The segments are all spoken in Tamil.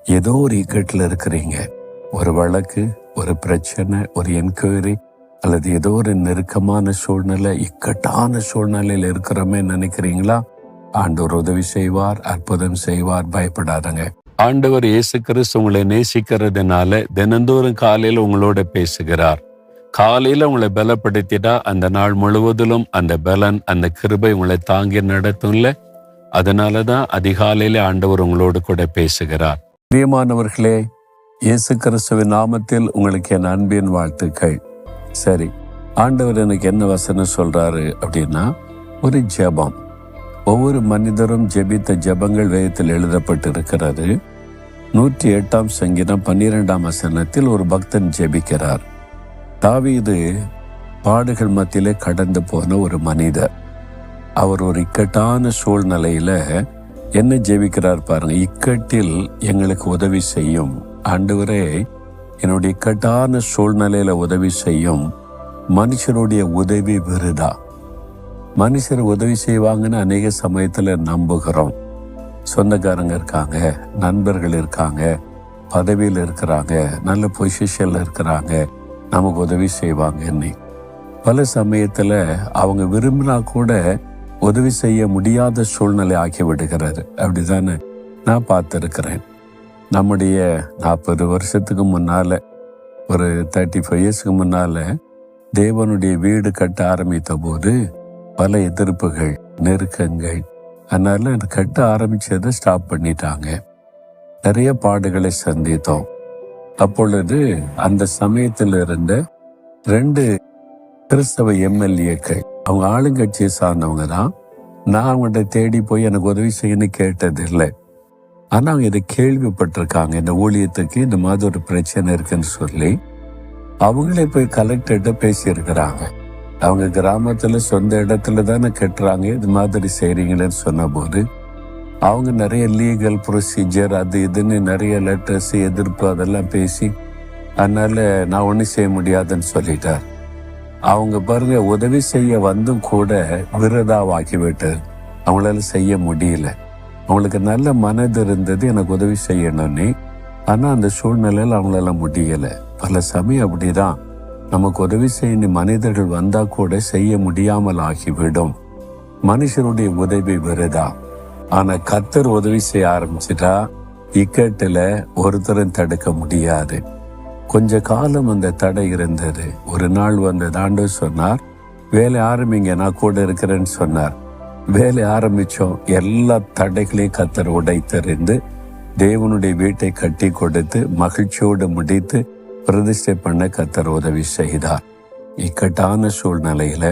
ஏதோ ஒரு இக்கட்டில் இருக்கிறீங்க. ஒரு வழக்கு, ஒரு பிரச்சனை, ஒரு என்கொயரி, அல்லது ஏதோ ஒரு நெருக்கமான சூழ்நிலை, இக்கட்டான சூழ்நிலையில் இருக்கிறோமே நினைக்கிறீங்களா? ஆண்டவர் உதவி செய்வார், அற்புதம் செய்வார். பயப்படாதங்க. ஆண்டவர் இயேசு கிறிஸ்து உங்களை நேசிக்கிறதுனால தினந்தோறும் காலையில் உங்களோட பேசுகிறார். காலையில உங்களை பலப்படுத்திட்டா அந்த நாள் முழுவதிலும் அந்த பலன், அந்த கிருபை உங்களை தாங்கி நடத்தும்ல. அதனாலதான் அதிகாலையில ஆண்டவர் உங்களோடு கூட பேசுகிறார். பிரியமானவர்களே, இயேசு கிறிஸ்துவின் நாமத்தில் உங்களுக்கு என் அன்பின் வாழ்த்துக்கள். சரி, ஆண்டவர் எனக்கு என்ன வசனம் சொல்றாரு அப்படின்னா, ஒரு ஜெபம். ஒவ்வொரு மனிதரும் ஜெபித்த ஜெபங்கள் வேதத்தில் எழுதப்பட்டிருக்கிறது. 108 சங்கீதம் 12 வசனத்தில் ஒரு பக்தன் ஜெபிக்கிறார். தாவீது பாடுகள் மத்தியிலே கடந்து போன ஒரு மனிதர். அவர் ஒரு இக்கட்டான சூழ்நிலையில என்ன ஜெபிக்கிறார் பாருங்க. இக்கட்டில் எங்களுக்கு உதவி செய்யும் ஆண்டவரே, என்னுடைய இக்கட்டான சூழ்நிலையில உதவி செய்யும். மனுஷருடைய உதவி விருதா. மனுஷர் உதவி செய்வாங்கன்னு அநேக சமயத்துல நம்புகிறோம். சொந்தக்காரங்க இருக்காங்க, நண்பர்கள் இருக்காங்க, பதவியில் இருக்கிறாங்க, நல்ல பொசிஷன்ல இருக்கிறாங்க, நமக்கு உதவி செய்வாங்கன்னு. பல சமயத்துல அவங்க விரும்பினா கூட உதவி செய்ய முடியாத சூழ்நிலை ஆக்கி விடுகிறாரு. அப்படிதானே நான் பார்த்துருக்கிறேன். நம்முடைய 40 வருஷத்துக்கு முன்னால, ஒரு 35 இயர்ஸ்க்கு முன்னால தேவனுடைய வீடு கட்ட ஆரம்பித்த போது பல எதிர்ப்புகள், நெருக்கங்கள். அதனால கட்ட ஆரம்பிச்சதை ஸ்டாப் பண்ணிட்டாங்க. நிறைய பாடுகளை சந்தித்தோம். அப்பொழுது அந்த சமயத்தில் இருந்த 2 கிறிஸ்தவ எம்எல்ஏக்கள், அவங்க ஆளுங்கட்சியை சார்ந்தவங்க தான். நான் அவங்கள்ட்ட தேடி போய் எனக்கு உதவி செய்யணும்னு கேட்டதில்லை. ஆனா அவங்க இதை கேள்விப்பட்டிருக்காங்க. இந்த ஊழியத்துக்கு இந்த மாதிரி ஒரு பிரச்சனை இருக்குன்னு சொல்லி அவங்களே போய் கலெக்டர்கிட்ட பேசியிருக்கிறாங்க. அவங்க கிராமத்துல சொந்த இடத்துல தானே கட்டுறாங்க, இது மாதிரி செய்றீங்களேன்னு சொன்ன போது அவங்க நிறைய லீகல் ப்ரொசீஜர், அது இதுன்னு நிறைய லெட்டர்ஸ், எதிர்ப்பு, அதெல்லாம் பேசி அதனால நான் ஒன்றும் செய்ய முடியாதுன்னு சொல்லிட்டார். அவங்க பாருங்க, உதவி செய்ய வந்தும் கூட விரதாவாக்கி விட்டு அவங்களால செய்ய முடியல. அவங்களுக்கு நல்ல மனது இருந்தது எனக்கு உதவி செய்யணும்னு. ஆனா அந்த சூழ்நிலையில் அவங்களால முடியல. பல சமயம் அப்படிதான், நமக்கு உதவி செய்ய மனிதர்கள் வந்தா கூட செய்ய முடியாமல் ஆகிவிடும். மனுஷருடைய உதவி விரதா. ஆனா கர்த்தர் உதவி செய்ய ஆரம்பிச்சுட்டா இக்கட்டுல ஒருத்தரும் தடுக்க முடியாது. கொஞ்ச காலம் அந்த தடை இருந்தது. ஒரு நாள் வந்து ஆண்டவர் சொன்னார், வேலை ஆரம்பிங்க, நான் கூட இருக்கிறேன்னு சொன்னார். வேலை ஆரம்பிச்சோம். எல்லா தடைகளையும் கர்த்தர் உடைத்தறிந்து தேவனுடைய வீட்டை கட்டி கொடுத்து மகிழ்ச்சியோடு முடித்து பிரதிஷ்டை பண்ண கர்த்தர் உதவி செய்தார். இக்கட்டான சூழ்நிலையில,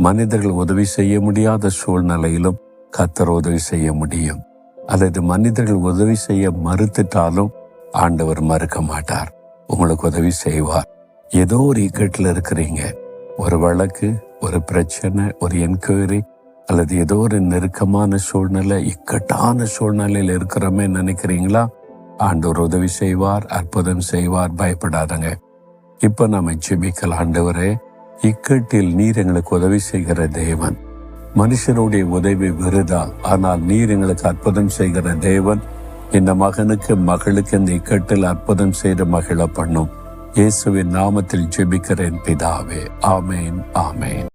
மனிதர்கள் உதவி செய்ய முடியாத சூழ்நிலையிலும் கர்த்தர் உதவி செய்ய முடியும். அல்லது மனிதர்கள் உதவி செய்ய மறுத்துட்டாலும் ஆண்டவர் மறுக்க மாட்டார், உங்களுக்கு உதவி செய்வார். ஏதோ ஒரு இக்கட்டில் இருக்கிறீங்க. ஒரு வழக்கு, ஒரு பிரச்சனை, ஒரு என்கொயரி, அல்லது ஏதோ ஒரு நெருக்கமான சூழ்நிலை, இக்கட்டான சூழ்நிலையில் இருக்கிறோமே நினைக்கிறீங்களா? ஆண்டவர் உதவி செய்வார், அற்புதம் செய்வார். பயப்படாதங்க. இப்ப நாம ஜெபிக்கலாம். ஆண்டவரே, இக்கட்டில் நீர் எங்களுக்கு உதவி செய்கிற தேவன். மனுஷனுடைய உதவி விருதா, ஆனால் நீர் எங்களுக்கு அற்புதம் செய்கிற தேவன். இந்த மகனுக்கு, மகளுக்கு இந்த இக்கட்டில் அற்புதம் செய்து மகிழ பண்ணும். இயேசுவின் நாமத்தில் ஜெபிக்கிறேன் பிதாவே. ஆமேன், ஆமேன்.